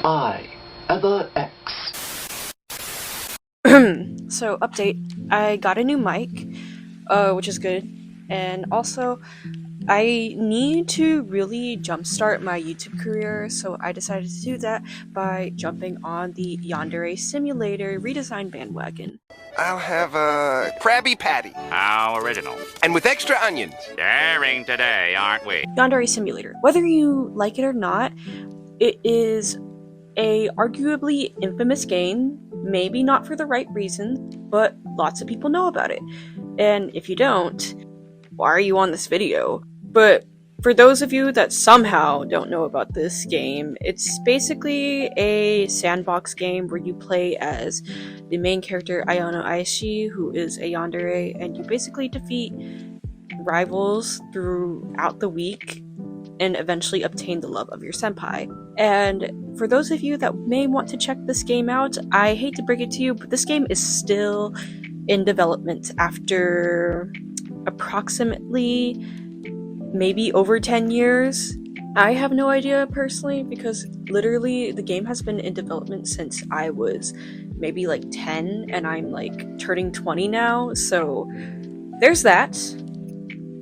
I, other X. So, update. I got a new mic, which is good. And also, I need to really jumpstart my YouTube career, so I decided to do that by jumping on the Yandere Simulator redesign bandwagon. I'll have a Krabby Patty. How original. And with extra onions. Daring today, aren't we? Yandere Simulator. Whether you like it or not, it is a arguably infamous game, maybe not for the right reasons, but lots of people know about it. And if you don't, why are you on this video? But for those of you that somehow don't know about this game, it's basically a sandbox game where you play as the main character Ayano Aishi, who is a yandere, and you basically defeat rivals throughout the week and eventually obtain the love of your senpai. And for those of you that may want to check this game out, I hate to break it to you, but this game is still in development after approximately maybe over 10 years. I have no idea personally, because literally the game has been in development since I was maybe like 10 and I'm like turning 20 now, so there's that.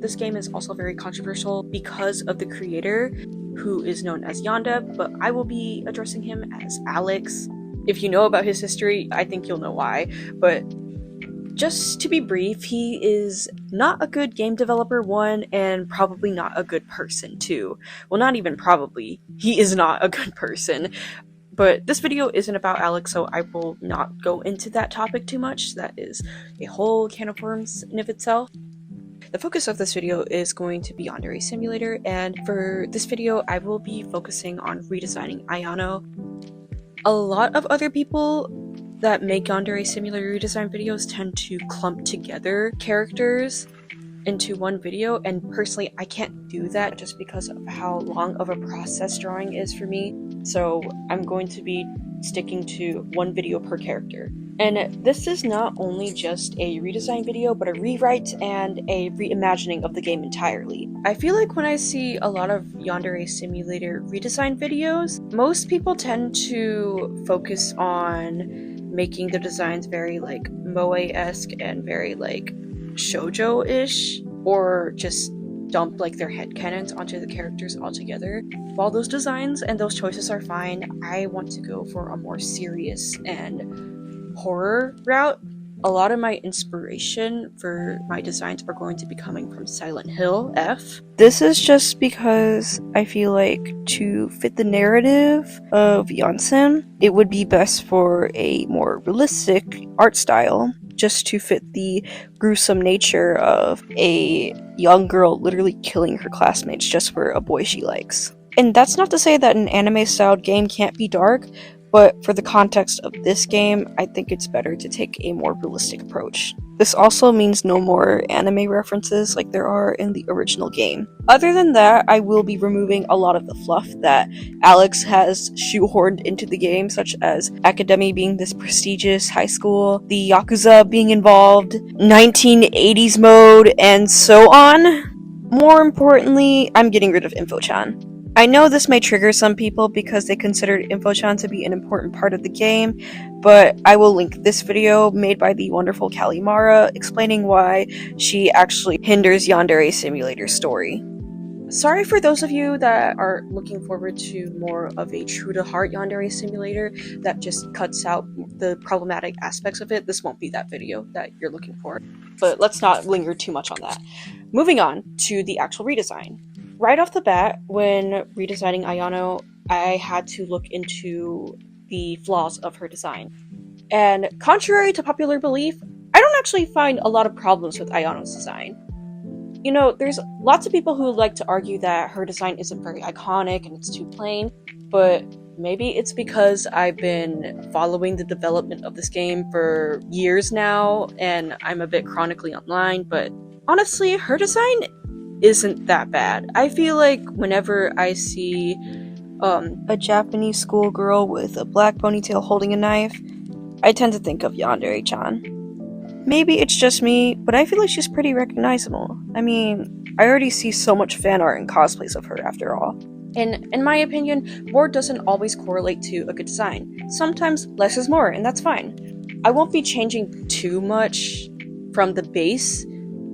This game is also very controversial because of the creator, who is known as Yanda, but I will be addressing him as Alex. If you know about his history, I think you'll know why, but just to be brief, he is not a good game developer, one, and probably not a good person, two. Well, not even probably. He is not a good person. But this video isn't about Alex, so I will not go into that topic too much. That is a whole can of worms in of itself. The focus of this video is going to be Yandere Simulator, and for this video I will be focusing on redesigning Ayano. A lot of other people that make Yandere Simulator redesign videos tend to clump together characters into one video, and personally I can't do that just because of how long of a process drawing is for me, so I'm going to be sticking to one video per character. And this is not only just a redesign video, but a rewrite and a reimagining of the game entirely. I feel like when I see a lot of Yandere Simulator redesign videos, most people tend to focus on making the designs very like moe-esque and very like shoujo-ish, or just dump like their headcanons onto the characters altogether. While those designs and those choices are fine, I want to go for a more serious and horror route. A lot of my inspiration for my designs are going to be coming from Silent Hill F. This is just because I feel like to fit the narrative of Yonsen, it would be best for a more realistic art style, just to fit the gruesome nature of a young girl literally killing her classmates just for a boy she likes. And that's not to say that an anime-styled game can't be dark, but for the context of this game, I think it's better to take a more realistic approach. This also means no more anime references like there are in the original game. Other than that, I will be removing a lot of the fluff that Alex has shoehorned into the game, such as Academy being this prestigious high school, the Yakuza being involved, 1980s mode, and so on. More importantly, I'm getting rid of Info-chan. I know this may trigger some people because they considered Info-chan to be an important part of the game, but I will link this video made by the wonderful Kalimara explaining why she actually hinders Yandere Simulator's story. Sorry for those of you that are looking forward to more of a true-to-heart Yandere Simulator that just cuts out the problematic aspects of it. This won't be that video that you're looking for, but let's not linger too much on that. Moving on to the actual redesign. Right off the bat, when redesigning Ayano, I had to look into the flaws of her design. And contrary to popular belief, I don't actually find a lot of problems with Ayano's design. You know, there's lots of people who like to argue that her design isn't very iconic and it's too plain, but maybe it's because I've been following the development of this game for years now, and I'm a bit chronically online, but honestly, her design isn't that bad. I feel like whenever I see a Japanese schoolgirl with a black ponytail holding a knife, I tend to think of Yandere-chan. Maybe it's just me, but I feel like she's pretty recognizable. I mean, I already see so much fan art and cosplays of her after all. And in my opinion, more doesn't always correlate to a good design. Sometimes less is more, and that's fine. I won't be changing too much from the base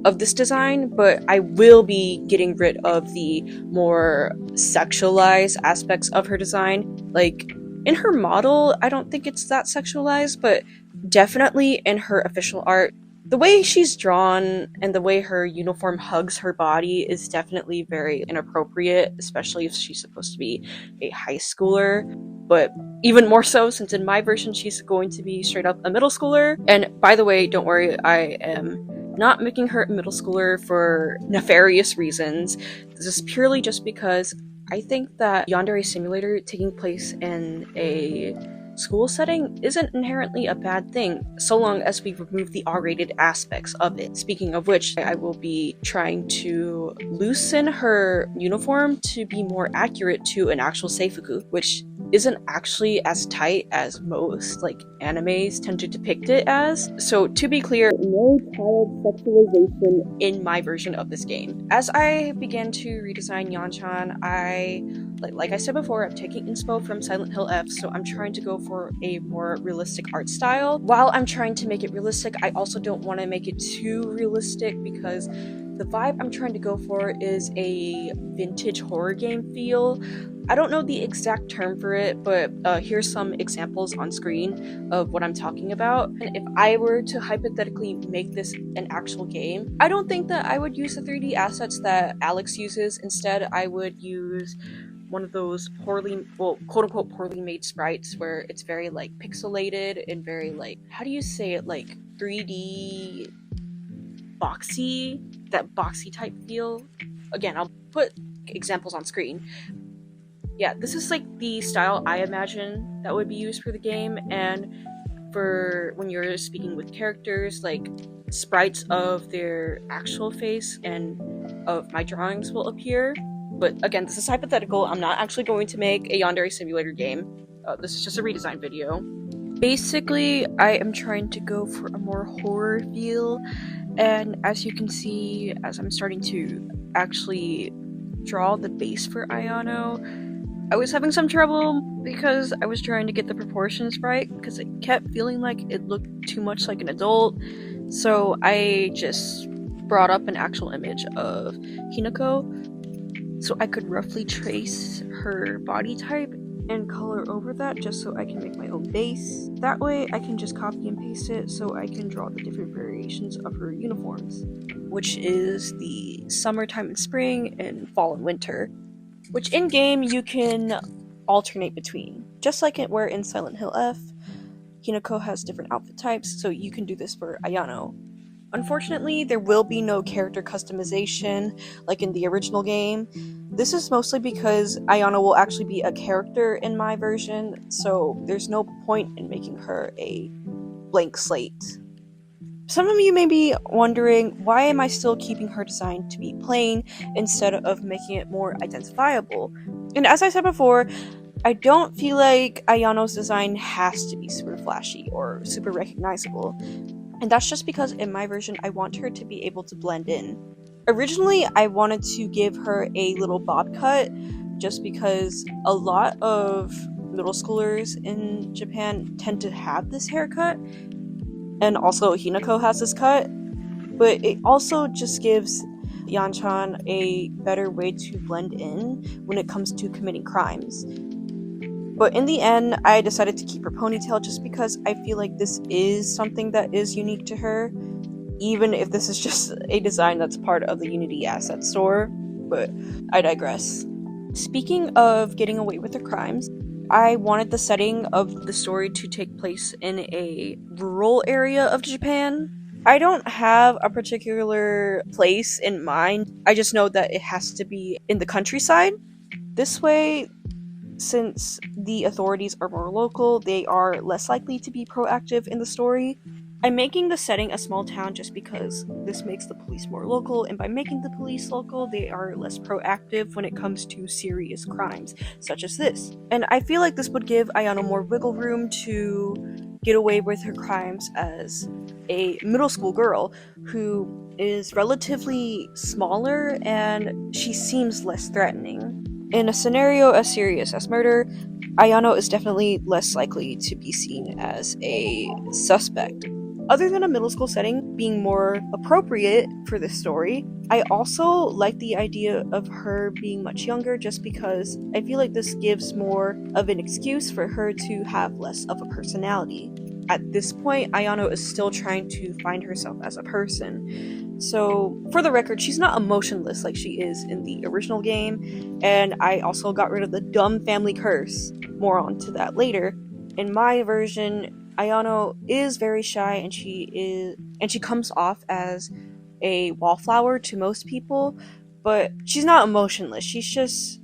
of this design, but I will be getting rid of the more sexualized aspects of her design. Like, in her model, I don't think it's that sexualized, but definitely in her official art, the way she's drawn and the way her uniform hugs her body is definitely very inappropriate, especially if she's supposed to be a high schooler. But even more so, since in my version she's going to be straight up a middle schooler. And by the way, don't worry, I am not making her a middle schooler for nefarious reasons. This is purely just because I think that Yandere Simulator taking place in a school setting isn't inherently a bad thing, so long as we remove the R-rated aspects of it. Speaking of which, I will be trying to loosen her uniform to be more accurate to an actual seifuku, which isn't actually as tight as most animes tend to depict it as. So to be clear, no child sexualization in my version of this game. As I began to redesign Yanchan, like I said before, I'm taking inspo from Silent Hill F, so I'm trying to go for a more realistic art style. While I'm trying to make it realistic, I also don't want to make it too realistic because the vibe I'm trying to go for is a vintage horror game feel. I don't know the exact term for it, but here's some examples on screen of what I'm talking about. And if I were to hypothetically make this an actual game, I don't think that I would use the 3D assets that Alex uses. Instead, I would use one of those quote-unquote poorly made sprites where it's very pixelated and very how do you say it, 3D boxy, that boxy type feel. Again, I'll put examples on screen. Yeah, this is the style I imagine that would be used for the game, and for when you're speaking with characters, sprites of their actual face and of my drawings will appear. But again, this is hypothetical. I'm not actually going to make a Yandere Simulator game. This is just a redesign video. Basically, I am trying to go for a more horror feel, and as you can see, as I'm starting to actually draw the base for Ayano, I was having some trouble because I was trying to get the proportions right, because it kept feeling like it looked too much like an adult. So I just brought up an actual image of Hinako, so I could roughly trace her body type and color over that just so I can make my own base. That way I can just copy and paste it so I can draw the different variations of her uniforms, which is the summertime and spring and fall and winter, which in game you can alternate between. Just like it where in Silent Hill F, Hinako has different outfit types, so you can do this for Ayano. Unfortunately, there will be no character customization like in the original game. This is mostly because Ayano will actually be a character in my version, so there's no point in making her a blank slate. Some of you may be wondering, why am I still keeping her design to be plain instead of making it more identifiable? And as I said before, I don't feel like Ayano's design has to be super flashy or super recognizable. And that's just because in my version, I want her to be able to blend in. Originally, I wanted to give her a little bob cut, just because a lot of middle schoolers in Japan tend to have this haircut, and also Hinako has this cut, but it also just gives Yanchan a better way to blend in when it comes to committing crimes. But in the end, I decided to keep her ponytail just because I feel like this is something that is unique to her, even if this is just a design that's part of the Unity asset store, but I digress. Speaking of getting away with her crimes, I wanted the setting of the story to take place in a rural area of Japan. I don't have a particular place in mind, I just know that it has to be in the countryside. This way, since the authorities are more local, they are less likely to be proactive in the story. I'm making the setting a small town just because this makes the police more local, and by making the police local, they are less proactive when it comes to serious crimes, such as this. And I feel like this would give Ayano more wiggle room to get away with her crimes as a middle school girl who is relatively smaller and she seems less threatening. in a scenario as serious as murder, Ayano is definitely less likely to be seen as a suspect. Other than a middle school setting being more appropriate for this story, I also like the idea of her being much younger just because I feel like this gives more of an excuse for her to have less of a personality. At this point, Ayano is still trying to find herself as a person. So, for the record, she's not emotionless like she is in the original game, and I also got rid of the dumb family curse. More on to that later. In my version, Ayano is very shy and she comes off as a wallflower to most people, but she's not emotionless. She's just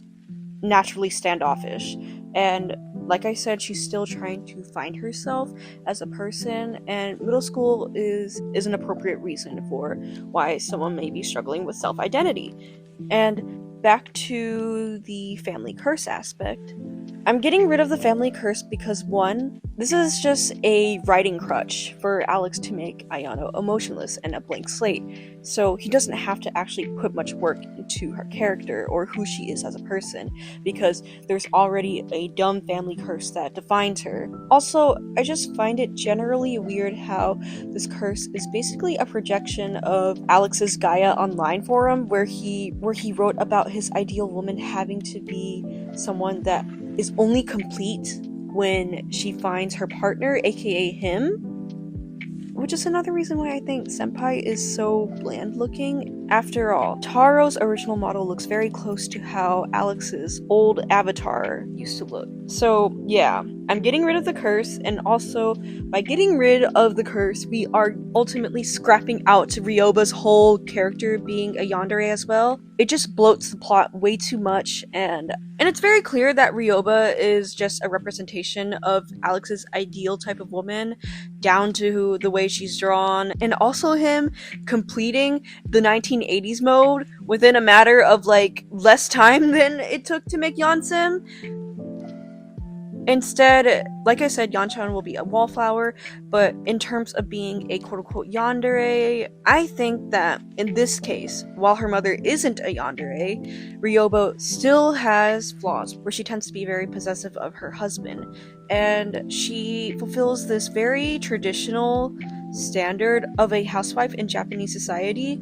naturally standoffish. And like I said, she's still trying to find herself as a person, and middle school is an appropriate reason for why someone may be struggling with self-identity. And back to the family curse aspect. I'm getting rid of the family curse because, one, this is just a writing crutch for Alex to make Ayano emotionless and a blank slate, so he doesn't have to actually put much work into her character or who she is as a person, because there's already a dumb family curse that defines her. Also, I just find it generally weird how this curse is basically a projection of Alex's Gaia Online forum, where he wrote about his ideal woman having to be someone that is only complete when she finds her partner, aka him, which is another reason why I think Senpai is so bland looking. After all, Taro's original model looks very close to how Alex's old avatar used to look. So yeah, I'm getting rid of the curse, and also by getting rid of the curse, we are ultimately scrapping out Ryoba's whole character being a yandere as well. It just bloats the plot way too much, and it's very clear that Ryoba is just a representation of Alex's ideal type of woman, down to the way she's drawn, and also him completing the 1980s mode within a matter of like less time than it took to make Yansim. Instead, like I said, Yanchan will be a wallflower, but in terms of being a quote-unquote yandere, I think that in this case, while her mother isn't a yandere, Ryoba still has flaws where she tends to be very possessive of her husband, and she fulfills this very traditional standard of a housewife in Japanese society.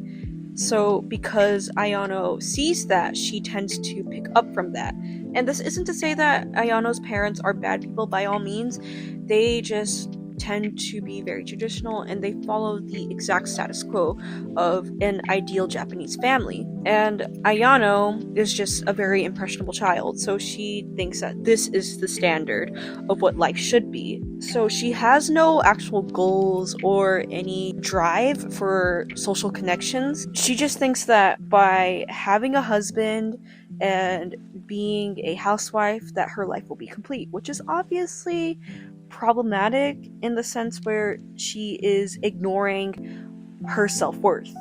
So because Ayano sees that, she tends to pick up from that. And this isn't to say that Ayano's parents are bad people by all means. They just tend to be very traditional, and they follow the exact status quo of an ideal Japanese family. And Ayano is just a very impressionable child, so she thinks that this is the standard of what life should be. So she has no actual goals or any drive for social connections. She just thinks that by having a husband and being a housewife, that her life will be complete, which is obviously problematic in the sense where she is ignoring her self-worth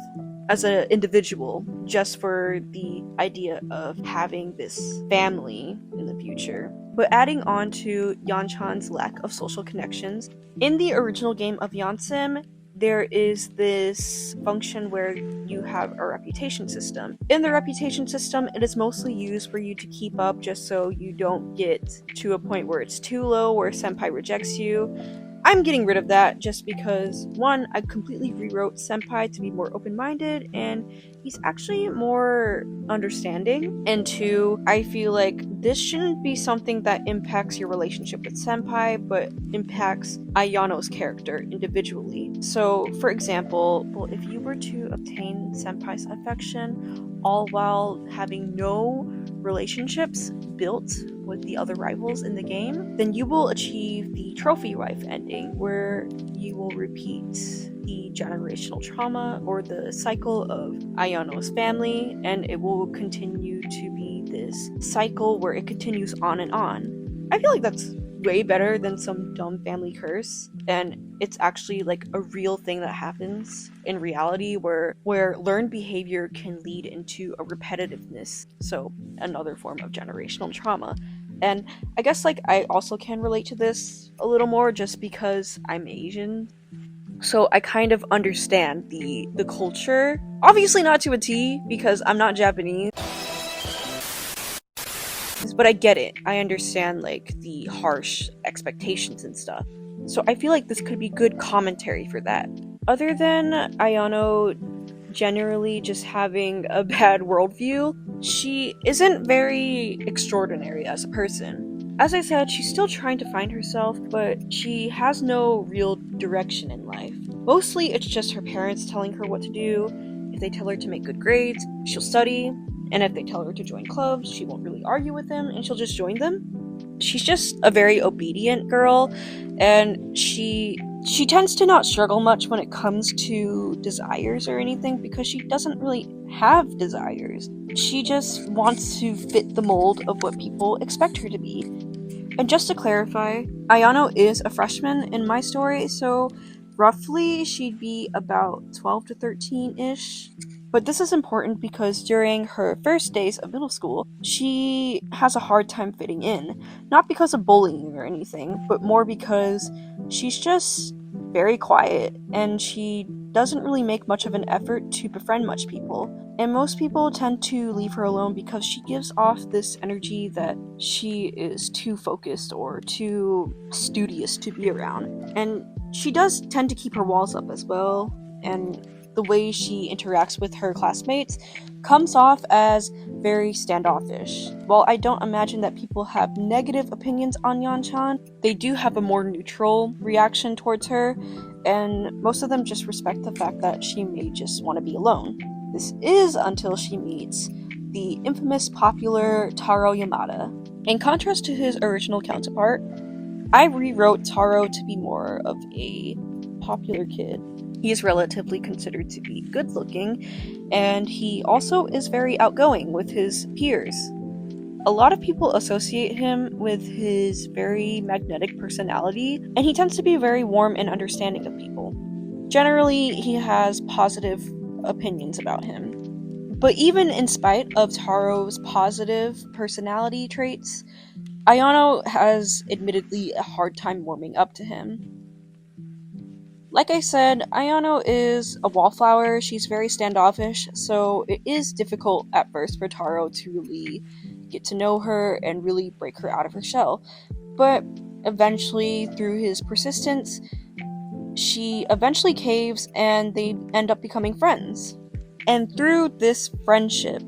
as an individual just for the idea of having this family in the future. But adding on to Yanchan's lack of social connections, in the original game of Yansim, there is this function where you have a reputation system. In the reputation system, it is mostly used for you to keep up just so you don't get to a point where it's too low, where Senpai rejects you. I'm getting rid of that just because, one, I completely rewrote Senpai to be more open-minded, and he's actually more understanding. And two, I feel like this shouldn't be something that impacts your relationship with Senpai, but impacts Ayano's character individually. So, for example, well, if you were to obtain Senpai's affection, all while having no relationships built with the other rivals in the game, then you will achieve the trophy wife ending, where you will repeat the generational trauma or the cycle of Ayano's family, and it will continue to be this cycle where it continues on and on. I feel like that's way better than some dumb family curse, and it's actually like a real thing that happens in reality where learned behavior can lead into a repetitiveness, so another form of generational trauma. And I guess like I also can relate to this a little more just because I'm Asian, so I kind of understand the culture, obviously not to a T because I'm not Japanese. But I get it. I understand, like, the harsh expectations and stuff. So I feel like this could be good commentary for that. Other than Ayano generally just having a bad worldview, she isn't very extraordinary as a person. As I said, she's still trying to find herself, but she has no real direction in life. Mostly it's just her parents telling her what to do. If they tell her to make good grades, she'll study, and if they tell her to join clubs, she won't really argue with them and she'll just join them. She's just a very obedient girl, and she tends to not struggle much when it comes to desires or anything because she doesn't really have desires. She just wants to fit the mold of what people expect her to be. And just to clarify, Ayano is a freshman in my story, so roughly she'd be about 12 to 13-ish. But this is important because during her first days of middle school, she has a hard time fitting in. Not because of bullying or anything, but more because she's just very quiet and she doesn't really make much of an effort to befriend much people. And most people tend to leave her alone because she gives off this energy that she is too focused or too studious to be around. And she does tend to keep her walls up as well, and the way she interacts with her classmates comes off as very standoffish. While I don't imagine that people have negative opinions on Yan-chan, they do have a more neutral reaction towards her, and most of them just respect the fact that she may just want to be alone. This is until she meets the infamous popular Taro Yamada. In contrast to his original counterpart, I rewrote Taro to be more of a popular kid. He is relatively considered to be good looking, and he also is very outgoing with his peers. A lot of people associate him with his very magnetic personality, and he tends to be very warm and understanding of people. Generally, he has positive opinions about him. But even in spite of Taro's positive personality traits, Ayano has admittedly a hard time warming up to him. Like I said, Ayano is a wallflower. She's very standoffish, so it is difficult at first for Taro to really get to know her and really break her out of her shell. But eventually, through his persistence, she eventually caves and they end up becoming friends. And through this friendship,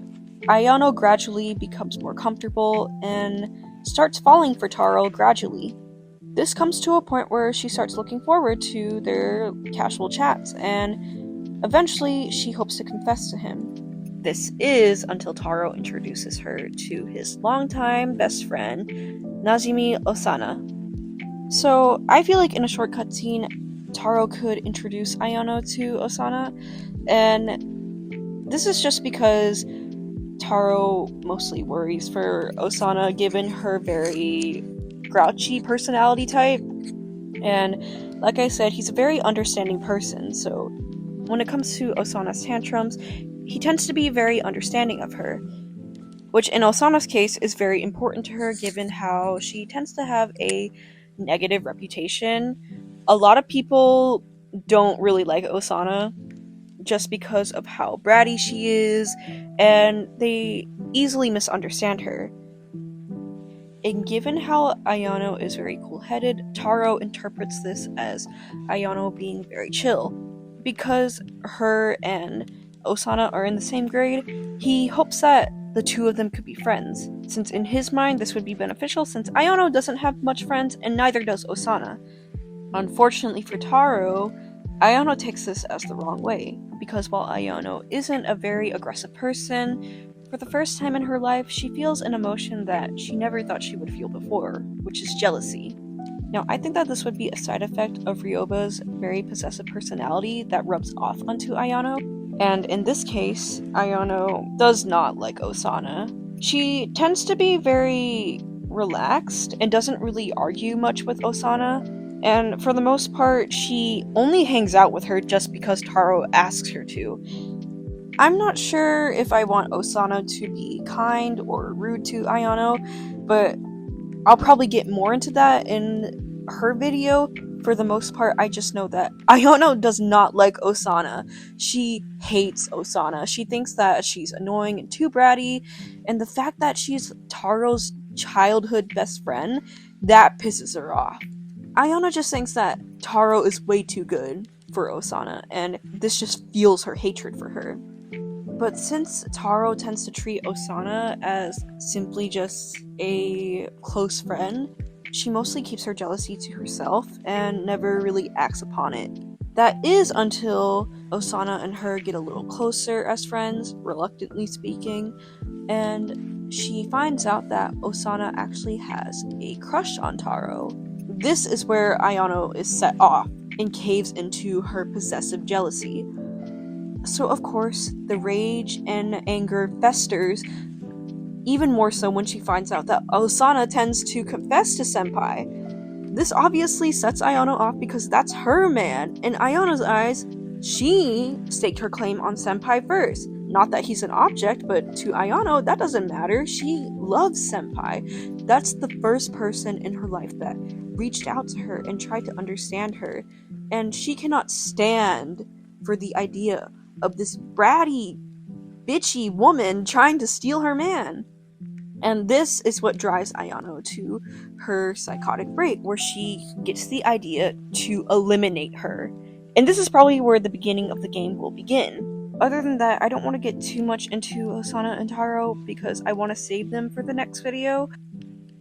Ayano gradually becomes more comfortable and starts falling for Taro gradually. This comes to a point where she starts looking forward to their casual chats, and eventually she hopes to confess to him. This is until Taro introduces her to his longtime best friend, Nazumi Osana. So I feel like in a short cutscene, Taro could introduce Ayano to Osana, and this is just because Taro mostly worries for Osana given her very grouchy personality type, and like I said, he's a very understanding person, so when it comes to Osana's tantrums, he tends to be very understanding of her, which in Osana's case is very important to her given how she tends to have a negative reputation. A lot of people don't really like Osana just because of how bratty she is, and they easily misunderstand her. And given how Ayano is very cool-headed, Taro interprets this as Ayano being very chill. Because her and Osana are in the same grade, he hopes that the two of them could be friends, since in his mind this would be beneficial since Ayano doesn't have much friends and neither does Osana. Unfortunately for Taro, Ayano takes this as the wrong way, because while Ayano isn't a very aggressive person, for the first time in her life, she feels an emotion that she never thought she would feel before, which is jealousy. Now, I think that this would be a side effect of Ryoba's very possessive personality that rubs off onto Ayano, and in this case, Ayano does not like Osana. She tends to be very relaxed and doesn't really argue much with Osana, and for the most part, she only hangs out with her just because Taro asks her to. I'm not sure if I want Osana to be kind or rude to Ayano, but I'll probably get more into that in her video. For the most part, I just know that Ayano does not like Osana. She hates Osana. She thinks that she's annoying and too bratty, and the fact that she's Taro's childhood best friend, that pisses her off. Ayano just thinks that Taro is way too good for Osana, and this just fuels her hatred for her. But since Taro tends to treat Osana as simply just a close friend, she mostly keeps her jealousy to herself and never really acts upon it. That is until Osana and her get a little closer as friends, reluctantly speaking, and she finds out that Osana actually has a crush on Taro. This is where Ayano is set off and caves into her possessive jealousy. So of course, the rage and anger festers, even more so when she finds out that Osana tends to confess to Senpai. This obviously sets Ayano off because that's her man. In Ayano's eyes, she staked her claim on Senpai first. Not that he's an object, but to Ayano, that doesn't matter. She loves Senpai. That's the first person in her life that reached out to her and tried to understand her. And she cannot stand for the idea of this bratty, bitchy woman trying to steal her man. And this is what drives Ayano to her psychotic break, where she gets the idea to eliminate her. And this is probably where the beginning of the game will begin. Other than that, I don't want to get too much into Osana and Taro because I want to save them for the next video,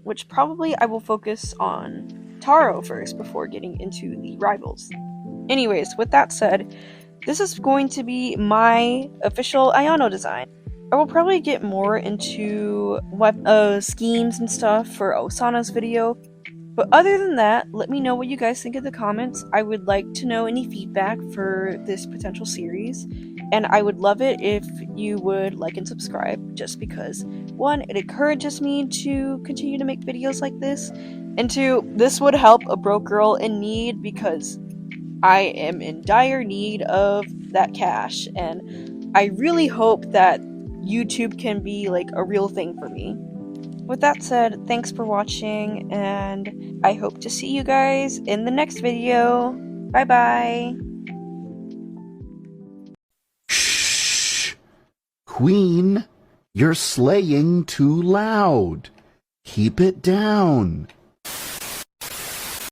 which probably I will focus on Taro first before getting into the rivals. Anyways, with that said, this is going to be my official Ayano design. I will probably get more into schemes and stuff for Osana's video, but other than that, let me know what you guys think in the comments. I would like to know any feedback for this potential series, and I would love it if you would like and subscribe, just because, one, it encourages me to continue to make videos like this, and two, this would help a broke girl in need because I am in dire need of that cash, and I really hope that YouTube can be like a real thing for me. With that said, thanks for watching, and I hope to see you guys in the next video. Bye bye! Shh! Queen, you're slaying too loud. Keep it down.